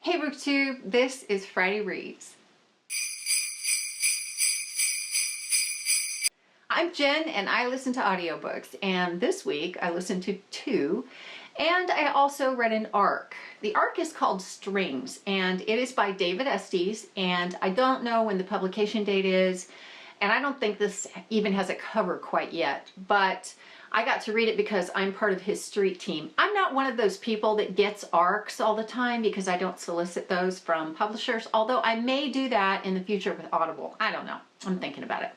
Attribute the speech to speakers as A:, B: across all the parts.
A: Hey BookTube, this is Friday Reads. I'm Jen and I listen to audiobooks, and this week I listened to two, and I also read an ARC. The ARC is called Strings and it is by David Estes, and I don't know when the publication date is, and I don't think this even has a cover quite yet, but I got to read it because I'm part of his street team. I'm not one of those people that gets ARCs all the time because I don't solicit those from publishers, although I may do that in the future with Audible. I don't know. I'm thinking about it.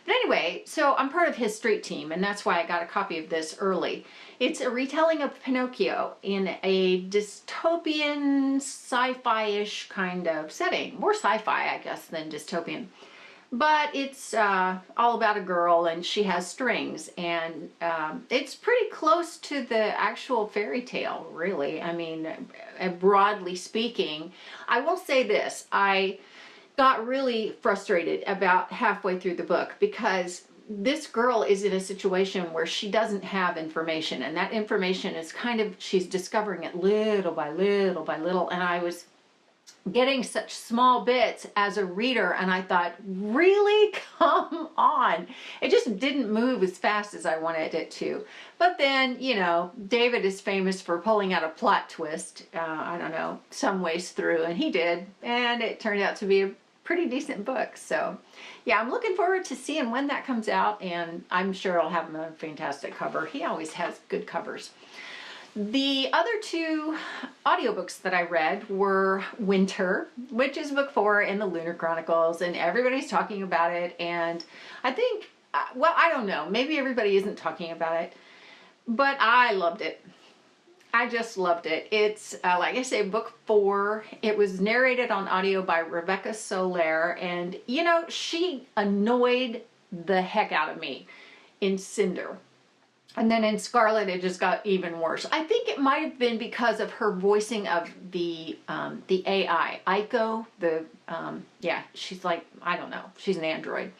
A: But anyway, so I'm part of his street team, and that's why I got a copy of this early. It's a retelling of Pinocchio in a dystopian, sci-fi-ish kind of setting. More sci-fi, I guess, than dystopian. But it's all about a girl, and she has strings, and it's pretty close to the actual fairy tale, really. I mean, broadly speaking. I will say this, I got really frustrated about halfway through the book because this girl is in a situation where she doesn't have information, and that information is kind of, she's discovering it little by little by little, and I was getting such small bits as a reader, and I thought, really? Come on. It just didn't move as fast as I wanted it to. But then, you know, David is famous for pulling out a plot twist, I don't know, some ways through, and he did, and it turned out to be a pretty decent book. So yeah, I'm looking forward to seeing when that comes out, and I'm sure it'll have a fantastic cover. He always has good covers. The other two audiobooks that I read were Winter, which is book 4 in the Lunar Chronicles, and everybody's talking about it, and I think, well, I don't know, maybe everybody isn't talking about it, but I loved it. I just loved it. It's, like I say, book 4. It was narrated on audio by Rebecca Soler, and, you know, she annoyed the heck out of me in Cinder. And then in Scarlet, it just got even worse. I think it might have been because of her voicing of the AI, Aiko. Yeah, she's like, I don't know, she's an android.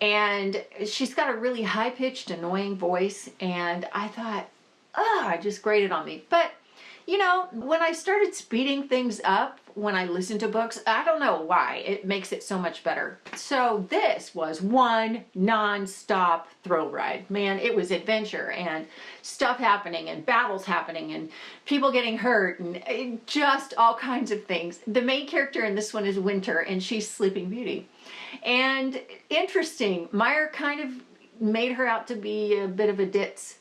A: And she's got a really high-pitched, annoying voice, and I thought, it just grated on me. But, you know, when I started speeding things up when I listen to books, I don't know why, it makes it so much better. So this was one non-stop thrill ride. Man, it was adventure and stuff happening and battles happening and people getting hurt and just all kinds of things. The main character in this one is Winter, and she's Sleeping Beauty. And interesting, Meyer kind of made her out to be a bit of a ditz.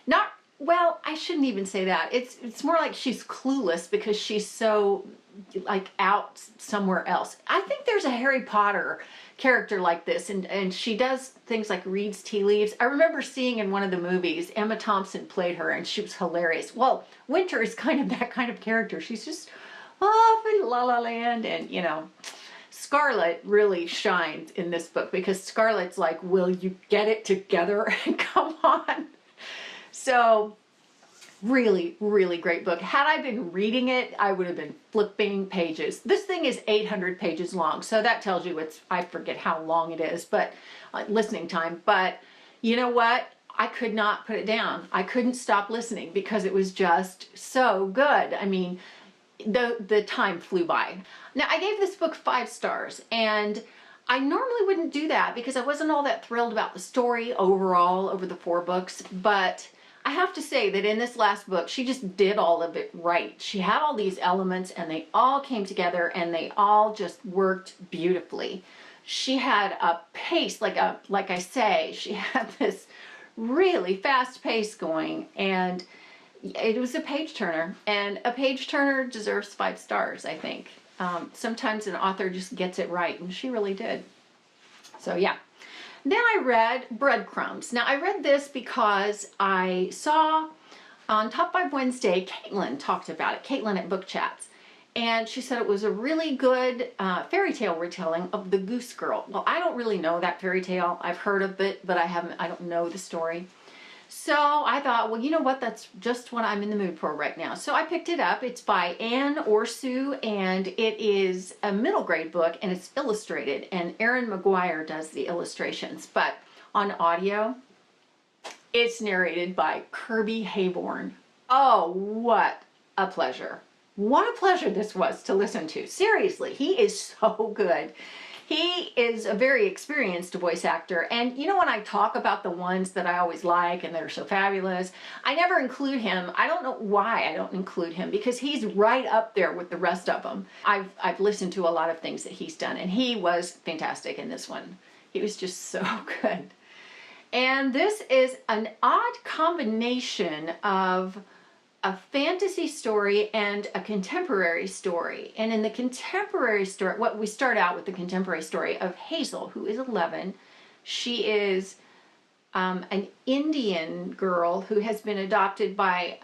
A: Not, well, I shouldn't even say that. It's more like she's clueless because she's so like out somewhere else. I think there's a Harry Potter character like this, and she does things like reads tea leaves. I remember seeing in one of the movies, Emma Thompson played her, and she was hilarious. Well, Winter is kind of that kind of character. She's just off in La La Land, and you know, Scarlet really shines in this book because Scarlet's like, will you get it together? Come on. So really, really great book. Had I been reading it, I would have been flipping pages. This thing is 800 pages long, so that tells you it's, I forget how long it is, but listening time. But you know what? I could not put it down. I couldn't stop listening because it was just so good. I mean, the time flew by. Now, I gave this book 5 stars, and I normally wouldn't do that because I wasn't all that thrilled about the story overall over the 4 books, but I have to say that in this last book, she just did all of it right. She had all these elements, and they all came together, and they all just worked beautifully. She had a pace, like I say, she had this really fast pace going, and it was a page turner, and a page turner deserves 5 stars, I think. Sometimes an author just gets it right, and she really did. So yeah. Then I read Breadcrumbs. Now, I read this because I saw on Top 5 Wednesday, Caitlin talked about it, Caitlin at Book Chats, and she said it was a really good fairy tale retelling of The Goose Girl. Well, I don't really know that fairy tale. I've heard of it, but I don't know the story. So I thought, well, you know what? That's just what I'm in the mood for right now. So I picked it up. It's by Anne Ursu, and it is a middle grade book, and it's illustrated, and Erin Maguire does the illustrations. But on audio, it's narrated by Kirby Hayborn. Oh, what a pleasure. what a pleasure this was to listen to. Seriously, he is so good. He is a very experienced voice actor, and you know, when I talk about the ones that I always like and that are so fabulous, I never include him. I don't know why I don't include him, because he's right up there with the rest of them. I've listened to a lot of things that he's done, and he was fantastic in this one. He was just so good. And this is an odd combination of a fantasy story and a contemporary story. And in the contemporary story, we start out with the contemporary story of Hazel, who is 11. She is an Indian girl who has been adopted by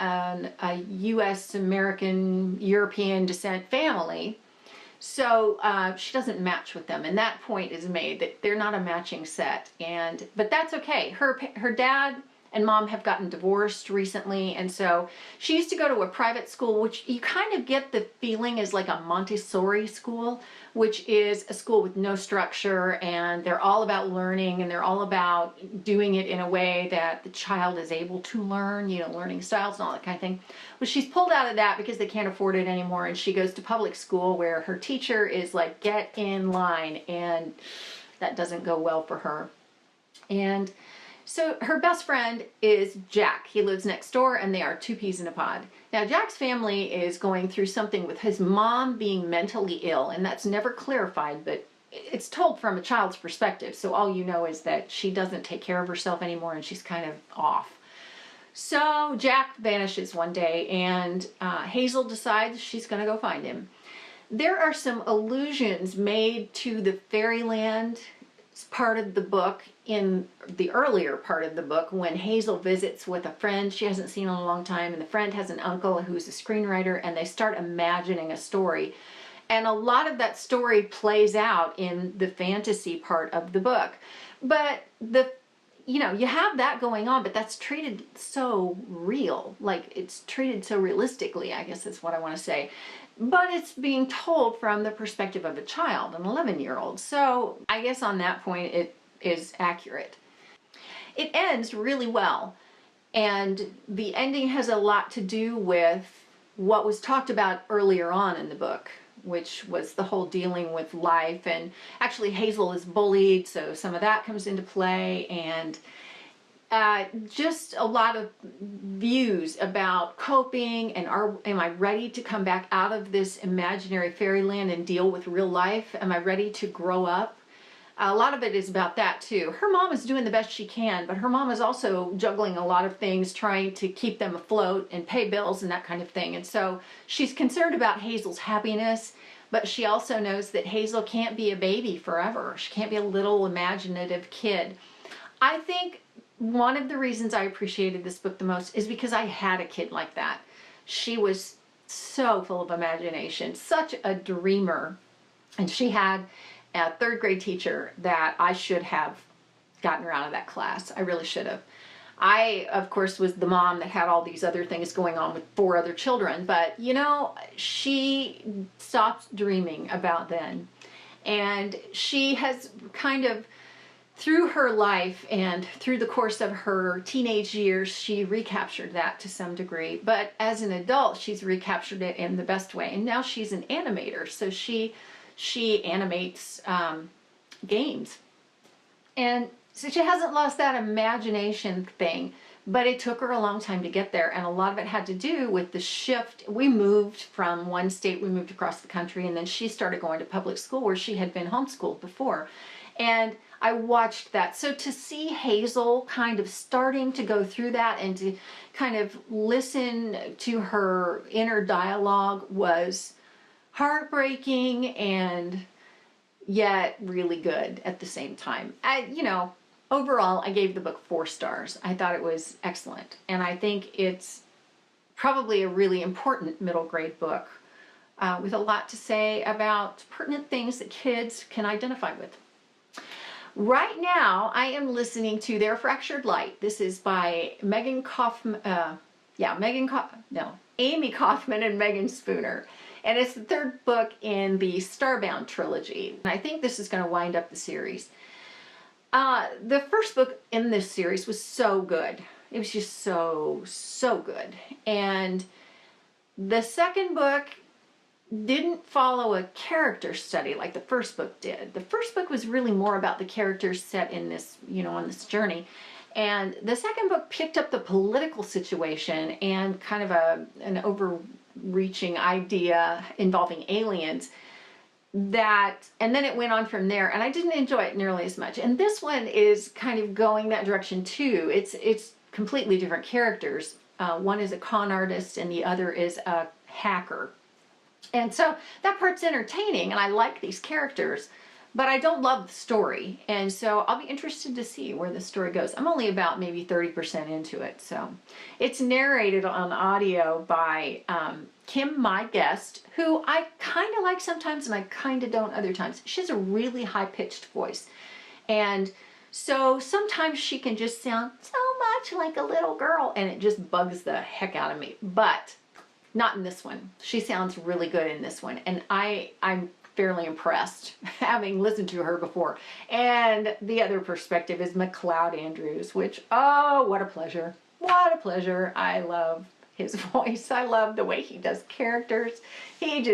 A: a U.S. American European descent family. So she doesn't match with them, and that point is made that they're not a matching set. But that's okay. Her dad and mom have gotten divorced recently, and so she used to go to a private school, which you kind of get the feeling is like a Montessori school, which is a school with no structure, and they're all about learning, and they're all about doing it in a way that the child is able to learn, you know, learning styles and all that kind of thing. Well, she's pulled out of that because they can't afford it anymore, and she goes to public school where her teacher is like, get in line, and that doesn't go well for her. And so her best friend is Jack. He lives next door, and they are two peas in a pod. Now, Jack's family is going through something with his mom being mentally ill, and that's never clarified, but it's told from a child's perspective. So all you know is that she doesn't take care of herself anymore, and she's kind of off. So Jack vanishes one day, and Hazel decides she's going to go find him. There are some allusions made to the fairyland part of the book in the earlier part of the book when Hazel visits with a friend she hasn't seen in a long time, and the friend has an uncle who's a screenwriter, and they start imagining a story. And a lot of that story plays out in the fantasy part of the book. But you know, you have that going on, but that's treated so real. Like, it's treated so realistically, I guess that's what I want to say. But it's being told from the perspective of a child, an 11-year-old. So I guess on that point it is accurate. It ends really well, and the ending has a lot to do with what was talked about earlier on in the book, which was the whole dealing with life. And actually Hazel is bullied, so some of that comes into play, and just a lot of views about coping and am I ready to come back out of this imaginary fairyland and deal with real life? Am I ready to grow up? A lot of it is about that too. Her mom is doing the best she can, but her mom is also juggling a lot of things, trying to keep them afloat and pay bills and that kind of thing. And so she's concerned about Hazel's happiness, but she also knows that Hazel can't be a baby forever. She can't be a little imaginative kid. I think one of the reasons I appreciated this book the most is because I had a kid like that. She was so full of imagination, such a dreamer. And she had a third grade teacher that I should have gotten her out of that class. I really should have. I, of course, was the mom that had all these other things going on with 4 other children. But, you know, she stopped dreaming about then. And she has kind of, through her life and through the course of her teenage years, she recaptured that to some degree. But as an adult, she's recaptured it in the best way. And now she's an animator, so she animates games. And so she hasn't lost that imagination thing, but it took her a long time to get there. And a lot of it had to do with the shift. We moved from one state, we moved across the country, and then she started going to public school where she had been homeschooled before. And I watched that. So to see Hazel kind of starting to go through that and to kind of listen to her inner dialogue was heartbreaking and yet really good at the same time. You know, overall, I gave the book 4 stars. I thought it was excellent. And I think it's probably a really important middle grade book with a lot to say about pertinent things that kids can identify with. Right now, I am listening to Their Fractured Light. This is by Amy Kaufman and Megan Spooner. And it's the 3rd book in the Starbound trilogy. And I think this is going to wind up the series. The first book in this series was so good. It was just so good. And the second book didn't follow a character study like the first book did. The first book was really more about the characters set in this, on this journey. And the second book picked up the political situation and kind of an overreaching idea involving aliens and then it went on from there, and I didn't enjoy it nearly as much. And this one is kind of going that direction too. It's completely different characters. One is a con artist and the other is a hacker. And so that part's entertaining, and I like these characters, but I don't love the story. And so I'll be interested to see where the story goes. I'm only about maybe 30% into it. So it's narrated on audio by Kim, my guest, who I kind of like sometimes and I kind of don't other times. She has a really high-pitched voice. And so sometimes she can just sound so much like a little girl, and it just bugs the heck out of me. But not in this one. She sounds really good in this one. And I'm fairly impressed, having listened to her before. And the other perspective is MacLeod Andrews, which, oh, what a pleasure. What a pleasure. I love his voice. I love the way he does characters. He's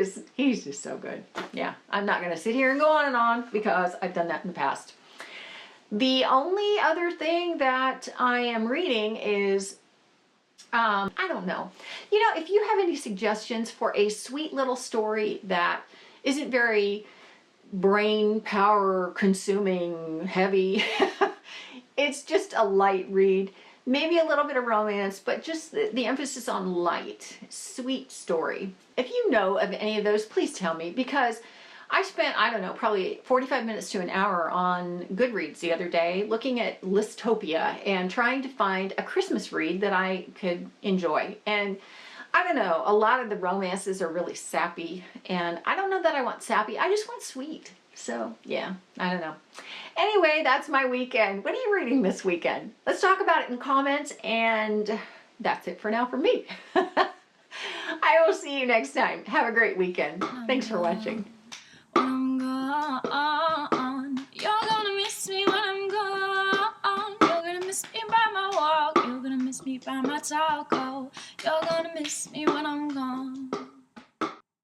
A: just so good. Yeah, I'm not going to sit here and go on and on because I've done that in the past. The only other thing that I am reading is I don't know. If you have any suggestions for a sweet little story that isn't very brain power consuming heavy, it's just a light read, maybe a little bit of romance, but just the emphasis on light, sweet story. If you know of any of those, please tell me, because I spent, I don't know, probably 45 minutes to an hour on Goodreads the other day looking at Listopia and trying to find a Christmas read that I could enjoy. And I don't know, a lot of the romances are really sappy, and I don't know that I want sappy. I just want sweet. So, yeah, I don't know. Anyway, that's my weekend. What are you reading this weekend? Let's talk about it in comments, and that's it for now for me. I will see you next time. Have a great weekend. Thanks for watching.
B: When I'm gone, you're gonna miss me when I'm gone. You're gonna miss me by my walk. You're gonna miss me by my taco. You're gonna miss me when I'm gone.